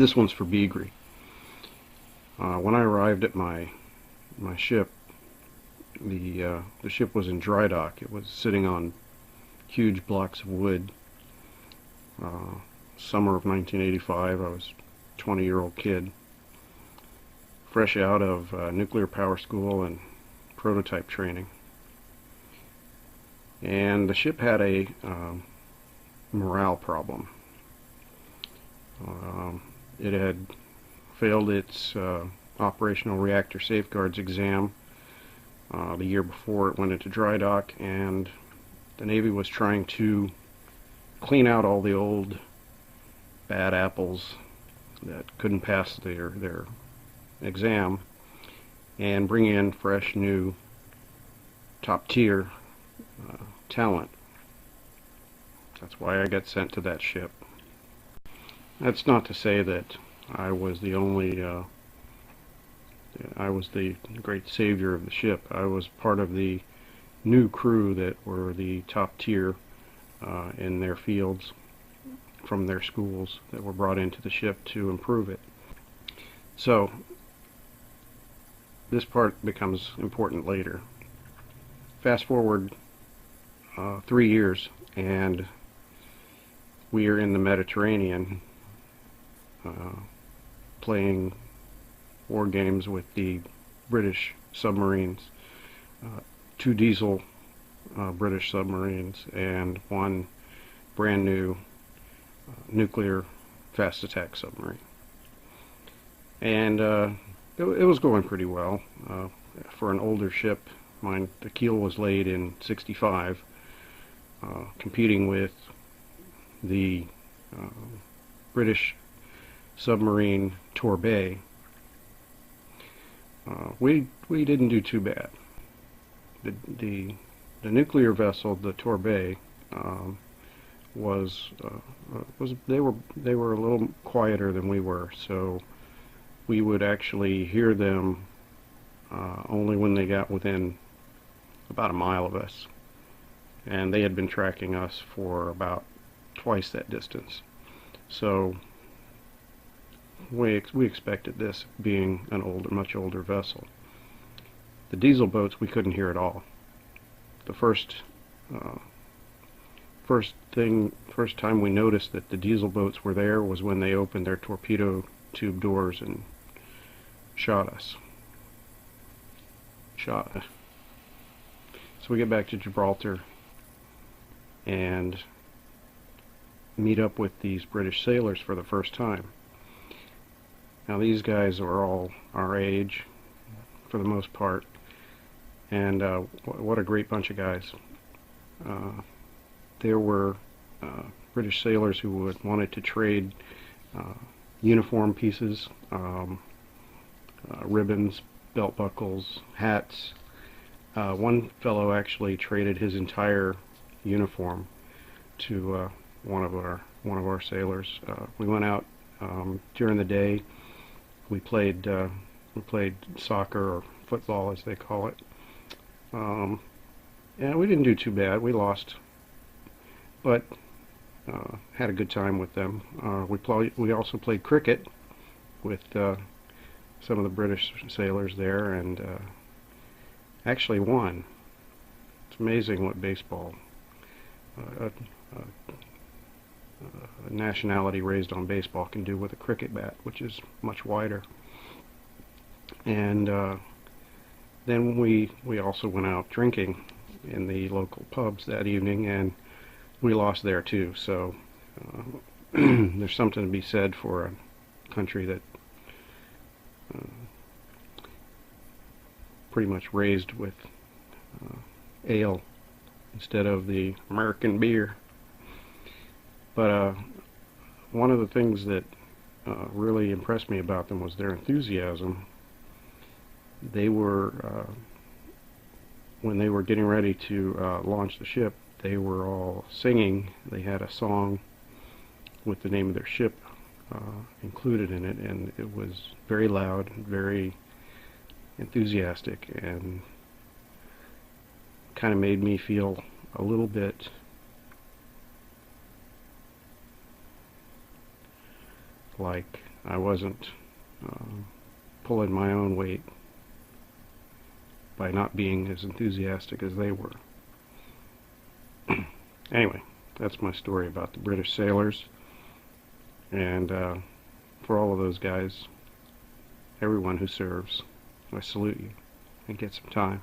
This one's for beagrie. When I arrived at my ship, the ship was in dry dock. It was sitting on huge blocks of wood. Summer of 1985. I was a 20-year-old kid, fresh out of nuclear power school and prototype training. And the ship had a morale problem. It had failed its operational reactor safeguards exam the year before it went into dry dock, and the Navy was trying to clean out all the old bad apples that couldn't pass their exam and bring in fresh, new, top-tier talent. That's why I got sent to that ship. That's not to say that I was the only I was the great savior of the ship. I was part of the new crew that were the top tier in their fields from their schools that were brought into the ship to improve it. So this part becomes important later. Fast forward 3 years, and we are in the Mediterranean playing war games with the British submarines, 2 diesel British submarines and 1 brand new nuclear fast attack submarine. And it was going pretty well for an older ship. The keel was laid in '65, competing with the British submarine Torbay. We didn't do too bad. The nuclear vessel, the Torbay, they were a little quieter than we were, so we would actually hear them only when they got within about a mile of us, and they had been tracking us for about twice that distance. So we expected this, being an much older vessel. The diesel boats we couldn't hear at all. The first time we noticed that the diesel boats were there was when they opened their torpedo tube doors and shot us. So we get back to Gibraltar and meet up with these British sailors for the first time. Now these guys are all our age for the most part, and what a great bunch of guys. There were British sailors who wanted to trade uniform pieces, ribbons, belt buckles, hats. One fellow actually traded his entire uniform to one of our sailors. We went out during the day. We played soccer, or football as they call it. And we didn't do too bad. We lost, but had a good time with them. We also played cricket with some of the British sailors there, and actually won. It's amazing what baseball, a nationality raised on baseball, can do with a cricket bat, which is much wider. And then we also went out drinking in the local pubs that evening, and we lost there too. So there's something to be said for a country that pretty much raised with ale instead of the American beer. But one of the things that really impressed me about them was their enthusiasm. They were, when they were getting ready to launch the ship, they were all singing. They had a song with the name of their ship included in it, and it was very loud, very enthusiastic, and kind of made me feel a little bit like I wasn't pulling my own weight by not being as enthusiastic as they were. Anyway, that's my story about the British sailors. And for all of those guys, everyone who serves, I salute you, and get some time.